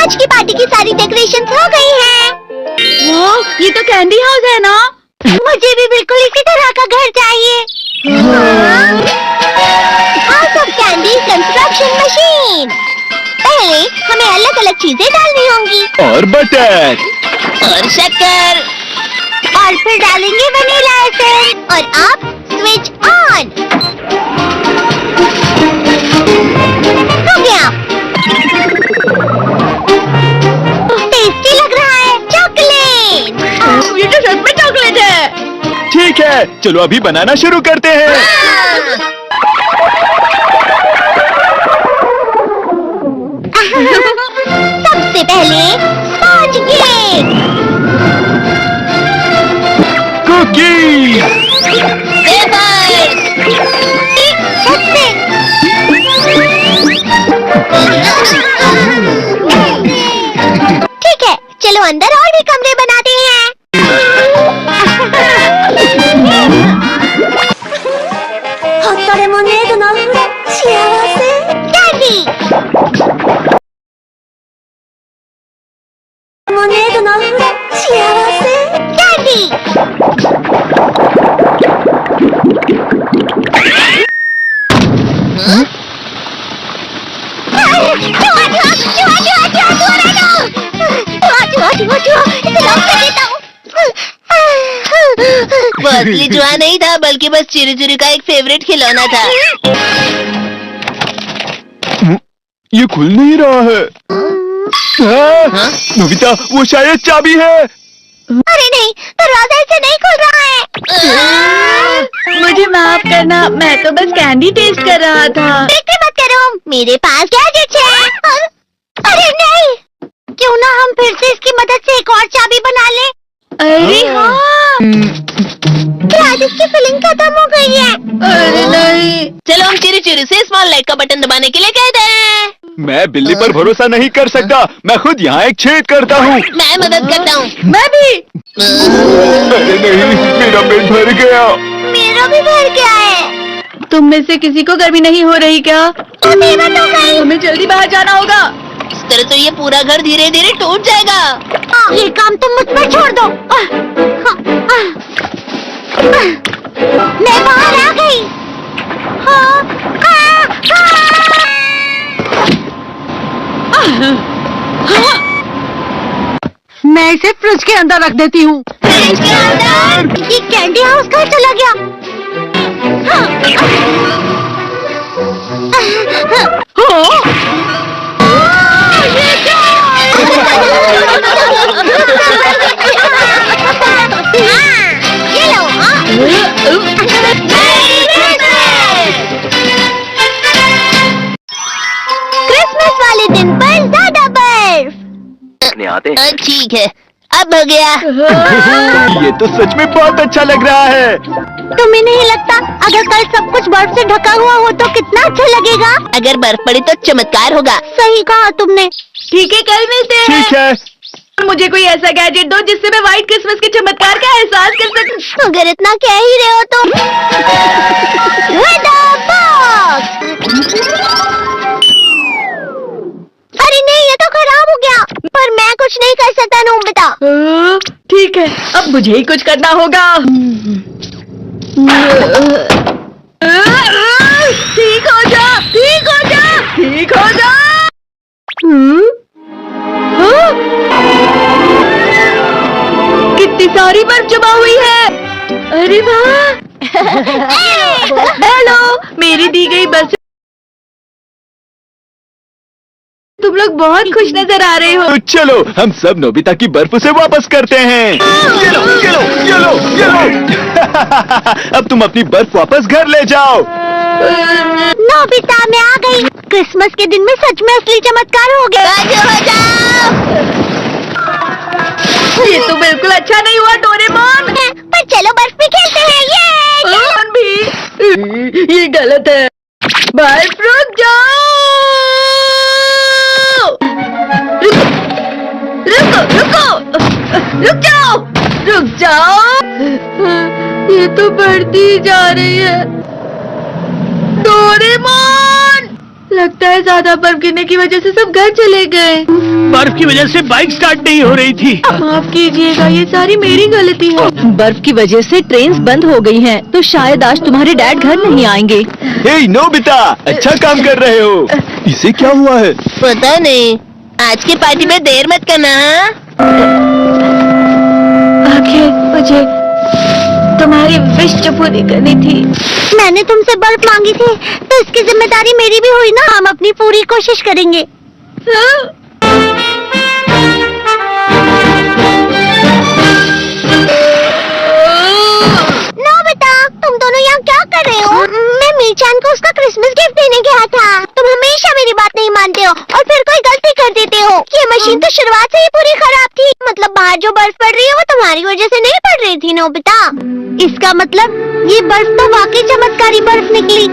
आज की पार्टी की सारी डेकोरेशन हो गई हैं। वाह, ये तो कैंडी हाउस है ना? मुझे भी बिल्कुल इसी तरह का घर चाहिए। House of candy construction machine. पहले हमें अलग अलग चीजें डालनी होंगी और बटर और शक्कर, और फिर डालेंगे वनीला एसेंस और अब स्विच ऑन। हो गया। टेस्टी लग रहा है। चॉकलेट। ये तो सच में चॉकलेट है। ठीक है, चलो अभी बनाना शुरू करते हैं। सबसे पहले स्पॉन्ज केक, कुकीज, वेफर्स, छत से। ठीक है, चलो अंदर और भी कमरे बनाते हैं। कैंडी। कैंडी। वो असली जुआ नहीं था, बल्कि बस चिरू चिरू का एक फेवरेट खिलौना था। ये खुल नहीं रहा है। हाँ? नोबिता, वो शायद चाबी है। अरे नहीं, दरवाजा ऐसे नहीं खुल रहा है। मुझे माफ करना, मैं तो बस कैंडी टेस्ट कर रहा था। फिक्र मत करो, मेरे पास गैजेट्स है। अरे नहीं, क्यों ना हम फिर से इसकी मदद से एक और चाबी बना लें। अरे हाँ। आज इसकी फिलिंग खत्म हो गई है। अरे नहीं। चलो हम चिरू चिरू से स्मॉल लाइट का बटन दबाने के लिए कहते हैं। मैं बिल्ली पर भरोसा नहीं कर सकता। मैं खुद यहाँ एक छेद करता हूँ। मैं मदद करता हूँ। मैं भी। अरे नहीं, मेरा पेट भर गया। मेरा भी भर गया है। तुम में से किसी को गर्मी नहीं हो रही क्या? अभी मत हो गई। हमें जल्दी बाहर जाना होगा। इस तरह तो ये पूरा घर धीरे धीरे टूट जाएगा। ये काम तुम मुझ पर छोड़ दो। मैं बाहर आ गई। मैं इसे फ्रिज के अंदर रख देती हूँ। फ्रिज के अंदर? ये कैंडी हाउस कहाँ चला गया? ये क्या? ये लो। क्रिसमस वाले दिन पर ज्यादा बर्फ। आते ठीक है, अब हो गया। ये तो सच में बहुत अच्छा लग रहा है। तुम्हें नहीं लगता अगर कल सब कुछ बर्फ से ढका हुआ हो तो कितना अच्छा लगेगा? अगर बर्फ पड़ी तो चमत्कार होगा। सही कहा तुमने। ठीक है, कल मिलते हैं। ठीक है। मुझे कोई ऐसा गैजेट दो जिससे मैं व्हाइट क्रिसमस के चमत्कार का एहसास कर सकूं। अगर इतना कह ही रहे हो तो वेदर बॉक्स। अरे नहीं, ये तो खराब हो गया। पर मैं कुछ नहीं कर सकता नोबिता। ठीक है, अब मुझे ही कुछ करना होगा। ठीक हो जा, ठीक हो जा, ठीक हो जा। कितनी सारी बर्फ जमा हुई है। अरे वाह। हेलो, मेरी दी गई बर्फ। तुम लोग बहुत खुश नजर आ रहे हो। तो चलो हम सब नोबिता की बर्फ उसे वापस करते हैं। ये लो, ये लो, ये लो, ये लो। अब तुम अपनी बर्फ वापस घर ले जाओ। नोबिता, मैं आ गई। क्रिसमस के दिन में सच में असली चमत्कार हो गया। ये तो बिल्कुल अच्छा नहीं हुआ डोरेमोन। पर चलो बर्फ में खेलते हैं। भी ये गलत है। बर्फ रुक जाओ। रुको, रुको, रुक जाओ, रुक जाओ। ये तो बढ़ती जा रही है। डोरेमोन, लगता है ज्यादा बर्फ गिरने की वजह से सब घर चले गए। बर्फ की वजह से बाइक स्टार्ट नहीं हो रही थी। माफ कीजिएगा, ये सारी मेरी गलती है। बर्फ की वजह से ट्रेन बंद हो गई हैं, तो शायद आज तुम्हारे डैड घर नहीं आएंगे। हे नोबिता, अच्छा काम कर रहे हो। इसे क्या हुआ है? पता नहीं, आज की पार्टी में देर मत करना। हाँ? आखिर मुझे तुम्हारी विश जो पूरी करनी थी। मैंने तुमसे बर्फ मांगी थी, तो इसकी जिम्मेदारी मेरी भी हुई ना। हम अपनी पूरी कोशिश करेंगे। नोबिता, तुम दोनों यहाँ क्या कर रहे हो? मैं मीरचांद को उसका क्रिसमस गिफ्ट देने गया था। तुम हमेशा मेरी बात नहीं मानते हो और फिर कोई गलती कर देते हो। ये मशीन तो शुरुआत से ही पूरी खराब थी। मतलब बाहर जो बर्फ पड़ रही है वो तुम्हारी वजह से नहीं पड़ रही थी नोबिता। इसका मतलब ये बर्फ तो वाकई चमत्कारी बर्फ निकली।